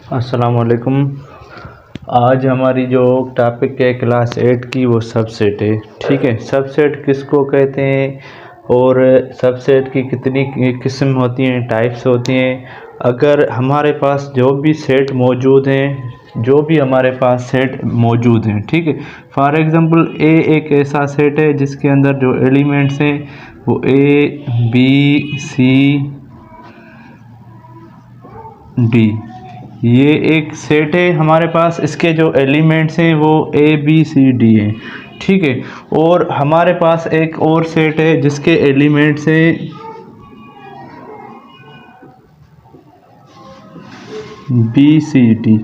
अस्सलाम वालेकुम। आज हमारी जो टॉपिक है क्लास 8 की वो सबसेट है। ठीक है, सबसेट किसको कहते हैं और सबसेट की कितनी किस्म होती हैं, टाइप्स होती हैं। अगर हमारे पास जो भी सेट मौजूद हैं, जो भी हमारे पास सेट मौजूद हैं, ठीक है। फॉर एग्ज़ाम्पल ए एक ऐसा सेट है जिसके अंदर जो एलिमेंट्स हैं वो ए बी सी डी, ये एक सेट है हमारे पास। इसके जो एलिमेंट्स हैं वो ए बी सी डी हैं, ठीक है। और हमारे पास एक और सेट है जिसके एलिमेंट्स हैं बी सी डी,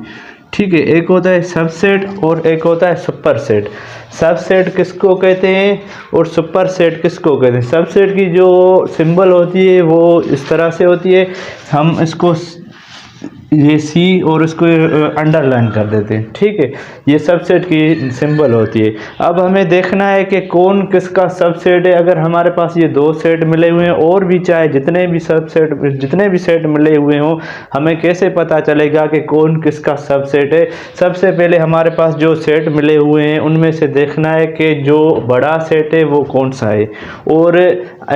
ठीक है। एक होता है सबसेट और एक होता है सुपर सेट। सबसेट किसको कहते हैं और सुपर सेट किसको कहते हैं। सबसेट की जो सिंबल होती है वो इस तरह से होती है, हम इसको ये सी और इसको अंडरलाइन कर देते हैं, ठीक है। ये सबसेट की सिंबल होती है। अब हमें देखना है कि कौन किसका सबसेट है। अगर हमारे पास ये दो सेट मिले हुए हैं और भी चाहे जितने भी सेट मिले हुए हों, हमें कैसे पता चलेगा कि कौन किसका सबसेट है। सबसे पहले हमारे पास जो सेट मिले हुए हैं उनमें से देखना है कि जो बड़ा सेट है वो कौन सा है। और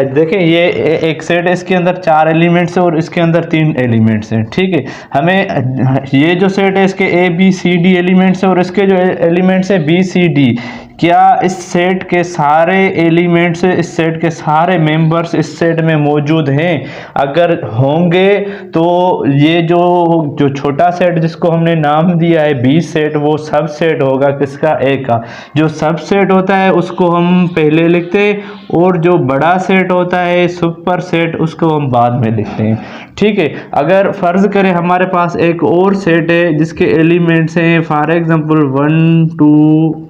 देखें, ये एक सेट है, इसके अंदर 4 एलिमेंट्स हैं और इसके अंदर 3 एलिमेंट्स हैं, ठीक है। हमें ये जो सेट है इसके A B C D elements है और इसके जो एलिमेंट्स है बी सी डी। क्या इस सेट के सारे एलिमेंट्स, इस सेट के सारे मेंबर्स इस सेट में मौजूद हैं? अगर होंगे तो ये जो छोटा सेट जिसको हमने नाम दिया है बी सेट, वो सब सेट होगा किसका? ए का। जो सब सेट होता है उसको हम पहले लिखते हैं और जो बड़ा सेट होता है सुपर सेट उसको हम बाद में लिखते हैं, ठीक है। अगर फर्ज करें हमारे पास एक और सेट है जिसके एलिमेंट्स हैं फॉर एग्जांपल 1 2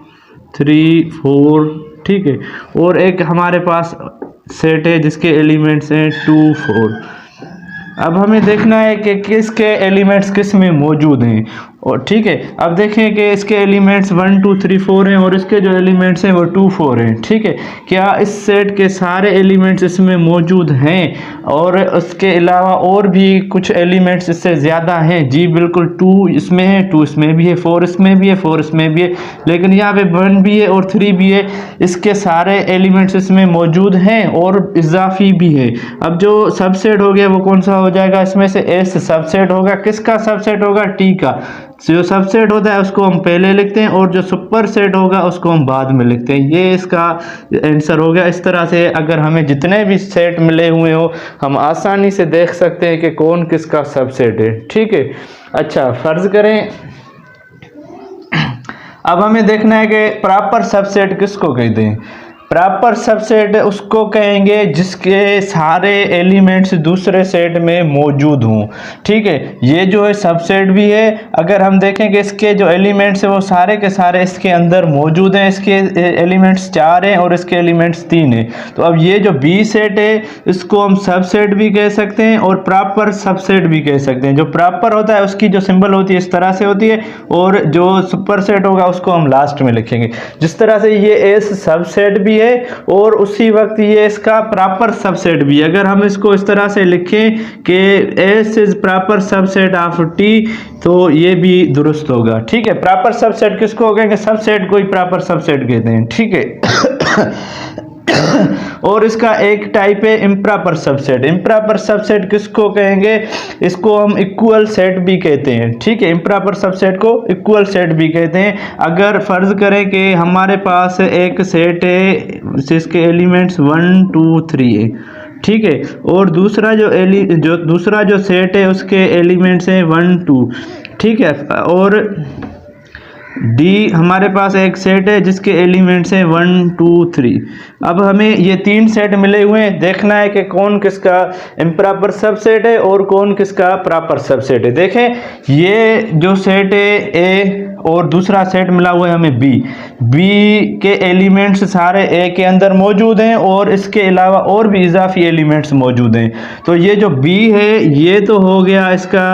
3 4, ठीक है। और एक हमारे पास सेट है जिसके एलिमेंट्स हैं 2 4। अब हमें देखना है कि किसके एलिमेंट्स किस में मौजूद हैं, और ठीक है। अब देखें कि इसके एलिमेंट्स 1 2 3 4 हैं और इसके जो एलिमेंट्स हैं वो 2 4 हैं, ठीक है। क्या इस सेट के सारे एलिमेंट्स इसमें मौजूद हैं और उसके अलावा और भी कुछ एलिमेंट्स इससे ज़्यादा हैं? जी बिल्कुल, 2 इसमें है, 2 इसमें भी है, 4 इसमें भी है, 4 इसमें भी है, लेकिन यहाँ पे 1 भी है और 3 भी है। इसके सारे एलिमेंट्स इसमें मौजूद हैं और इजाफी भी है। अब जो सबसेट हो गया वो कौन सा हो जाएगा? इसमें से एस सबसेट होगा। किसका सबसेट होगा? टी का। जो सबसेट होता है उसको हम पहले लिखते हैं और जो सुपर सेट होगा उसको हम बाद में लिखते हैं। ये इसका आंसर हो गया। इस तरह से अगर हमें जितने भी सेट मिले हुए हो हम आसानी से देख सकते हैं कि कौन किसका सबसेट है, ठीक है। अच्छा, फर्ज करें अब हमें देखना है कि प्रॉपर सबसेट किसको कहते हैं। प्रॉपर सबसेट उसको कहेंगे जिसके सारे एलिमेंट्स दूसरे सेट में मौजूद हों, ठीक है। ये जो है सबसेट भी है। अगर हम देखें कि इसके जो एलिमेंट्स हैं वो सारे के सारे इसके अंदर मौजूद हैं, इसके एलिमेंट्स 4 हैं और इसके एलिमेंट्स 3 हैं। तो अब ये जो बी सेट है इसको हम सबसेट भी कह सकते हैं और प्रॉपर सबसेट भी कह सकते हैं। जो प्रॉपर होता है उसकी जो सिंबल होती है इस तरह से होती है और जो सुपर सेट होगा उसको हम लास्ट में लिखेंगे। जिस तरह से ये एस सबसेट भी है और उसी वक्त ये इसका प्रॉपर सबसेट भी है। अगर हम इसको इस तरह से लिखें कि S is proper subset of T, तो ये भी दुरुस्त होगा, ठीक है। प्रॉपर सबसेट किसको कहेंगे? सबसेट को ही प्रॉपर सबसेट कहते हैं, ठीक है। और इसका एक टाइप है इम्प्रॉपर सबसेट। इम्प्रॉपर सबसेट किसको कहेंगे? इसको हम इक्वल सेट भी कहते हैं, ठीक है। इम्प्रॉपर सबसेट को इक्वल सेट भी कहते हैं। अगर फर्ज करें कि हमारे पास एक सेट है जिसके एलिमेंट्स 1 2 3 है, ठीक है। और दूसरा जो सेट है उसके एलिमेंट्स हैं 1 2, ठीक है। और डी हमारे पास एक सेट है जिसके एलिमेंट्स हैं 1 2 3। अब हमें ये 3 सेट मिले हुए हैं, देखना है कि कौन किसका इम्प्रॉपर सबसेट है और कौन किसका प्रॉपर सबसेट है। देखें, ये जो सेट है ए और दूसरा सेट मिला हुआ है हमें बी के एलिमेंट्स सारे ए के अंदर मौजूद हैं और इसके अलावा और भी इजाफी एलिमेंट्स मौजूद हैं। तो ये जो बी है ये तो हो गया इसका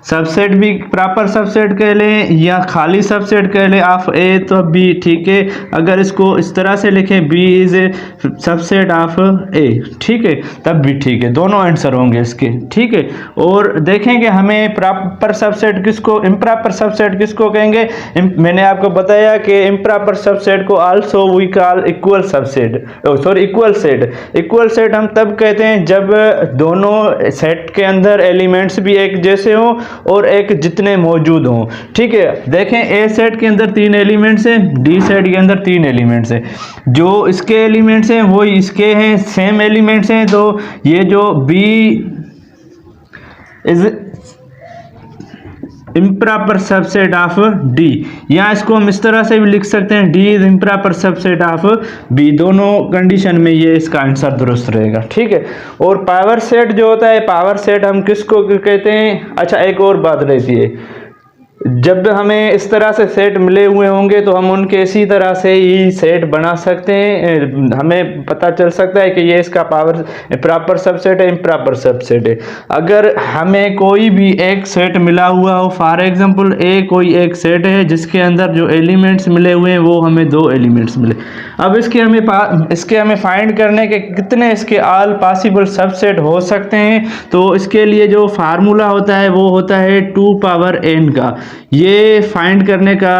सबसेट भी प्रॉपर सबसेट कह लें या खाली सबसेट कह लें ऑफ ए तो भी ठीक है। अगर इसको इस तरह से लिखें B is a subset of A, ठीक है, तब भी ठीक है, दोनों आंसर होंगे इसके, ठीक है। और देखेंगे हमें प्रॉपर सबसेट किसको, इम्प्रॉपर सबसेट किसको कहेंगे। मैंने आपको बताया कि इम्प्रॉपर सबसेट को also we call equal subset, sorry equal set. Equal set हम तब कहते हैं जब दोनों सेट के अंदर एलिमेंट्स भी एक जैसे हों और एक जितने मौजूद हों, ठीक है। देखें ए सेट के अंदर 3 एलिमेंट्स हैं, डी सेट के अंदर 3 एलिमेंट्स हैं, जो इसके एलिमेंट्स हैं वो इसके हैं, सेम एलिमेंट्स हैं, तो ये जो B is improper subset of D, या इसको हम इस तरह से भी लिख सकते हैं D is improper subset of B. दोनों कंडीशन में ये इसका आंसर दुरुस्त रहेगा, ठीक है। और पावर सेट जो होता है, पावर सेट हम किसको कहते हैं। अच्छा, एक और बात रहती है, जब हमें इस तरह से सेट मिले हुए होंगे तो हम उनके इसी तरह से ही सेट बना सकते हैं, हमें पता चल सकता है कि ये इसका पावर प्रॉपर सबसेट है, इम्प्रॉपर सबसेट है। अगर हमें कोई भी एक सेट मिला हुआ हो, फॉर एग्जांपल ए कोई एक सेट है जिसके अंदर जो एलिमेंट्स मिले हुए हैं वो हमें 2 एलिमेंट्स मिले। अब इसके हमें फाइंड करने के कितने इसके ऑल पॉसिबल सबसेट हो सकते हैं, तो इसके लिए जो फार्मूला होता है वो होता है 2 पावर n का। ये फाइंड करने का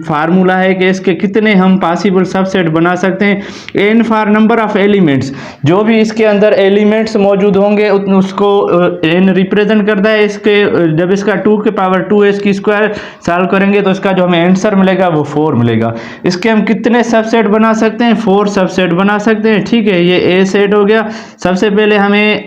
फार्मूला है कि इसके कितने हम पॉसिबल सबसेट बना सकते हैं। n for number of elements, जो भी इसके अंदर एलिमेंट्स मौजूद होंगे उसको n रिप्रेजेंट करता है। इसके जब इसका 2 के पावर 2 है इसकी स्क्वायर सॉल्व करेंगे तो इसका जो हमें आंसर मिलेगा वो 4 मिलेगा। इसके हम कितने सबसेट बना सकते हैं, 4 सबसेट बना सकते हैं, ठीक है। ये ए सेट हो गया। सबसे पहले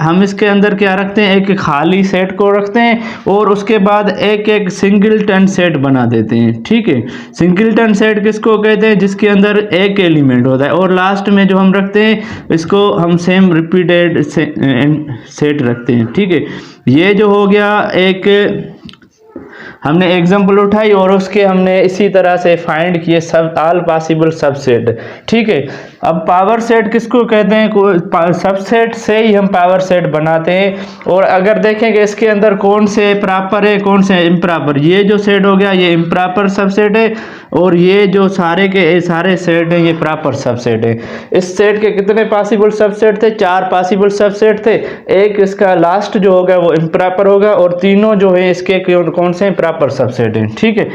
हम इसके अंदर क्या रखते हैं, एक खाली सेट को रखते हैं और उसके बाद एक सिंगलटन सेट बना देते हैं, ठीक है। सिंगलटन सेट किसको कहते हैं, जिसके अंदर एक एलिमेंट होता है। और लास्ट में जो हम रखते हैं इसको हम सेम रिपीटेड सेट रखते हैं, ठीक है। ये जो हो गया एक हमने एग्जाम्पल उठाई और उसके हमने इसी तरह से फाइंड किए सब ऑल पॉसिबल सबसेट, ठीक है। अब पावर सेट किसको कहते हैं, सबसेट से ही हम पावर सेट बनाते हैं। और अगर देखें कि इसके अंदर कौन से प्रॉपर है कौन से इम्प्रॉपर, ये जो सेट हो गया ये इम्प्रॉपर सबसेट है और ये जो सारे के सारे सेट हैं ये प्रॉपर सबसेट है। इस सेट के कितने पॉसिबल सबसेट थे, 4 पॉसिबल सबसेट थे। एक इसका लास्ट जो होगा वो इम्प्रॉपर होगा और तीनों जो है इसके कौन से प्रॉपर सबसेट है, ठीक है।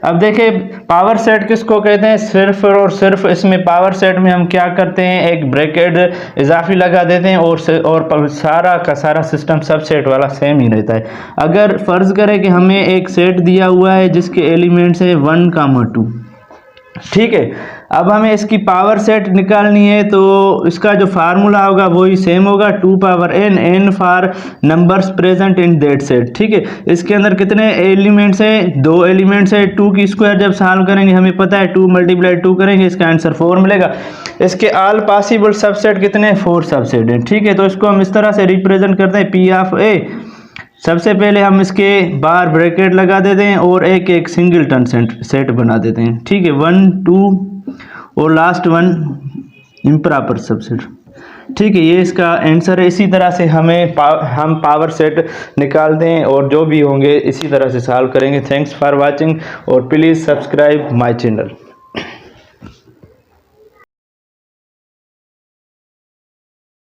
अब देखिए पावर सेट किसको कहते हैं, सिर्फ और सिर्फ इसमें पावर सेट में हम क्या करते हैं, एक ब्रैकेट इजाफी लगा देते हैं और सारा का सारा सिस्टम सबसेट वाला सेम ही रहता है। अगर फर्ज करें कि हमें एक सेट दिया हुआ है जिसके एलिमेंट्स है 1, 2, ठीक है। अब हमें इसकी पावर सेट निकालनी है तो इसका जो फार्मूला होगा वही सेम होगा, 2 power n for numbers present in that set, ठीक है। इसके अंदर कितने एलिमेंट्स हैं, 2 एलिमेंट्स है। 2 की स्क्वायर जब सॉल्व करेंगे हमें पता है 2 × 2 करेंगे इसका आंसर 4 मिलेगा। इसके ऑल पॉसिबल सबसेट कितने, 4 सबसेट हैं, ठीक है। तो इसको हम इस तरह से रिप्रेजेंट करते हैं P ऑफ A। सबसे पहले हम इसके बाहर ब्रैकेट लगा देते हैं और एक सिंगलटन सेट बना देते हैं, ठीक है। 1, 2 और लास्ट 1 इम्प्रॉपर सबसेट, ठीक है। ये इसका आंसर है। इसी तरह से हम पावर सेट निकालते हैं और जो भी होंगे इसी तरह से सॉल्व करेंगे। थैंक्स फॉर वाचिंग और प्लीज़ सब्सक्राइब माय चैनल।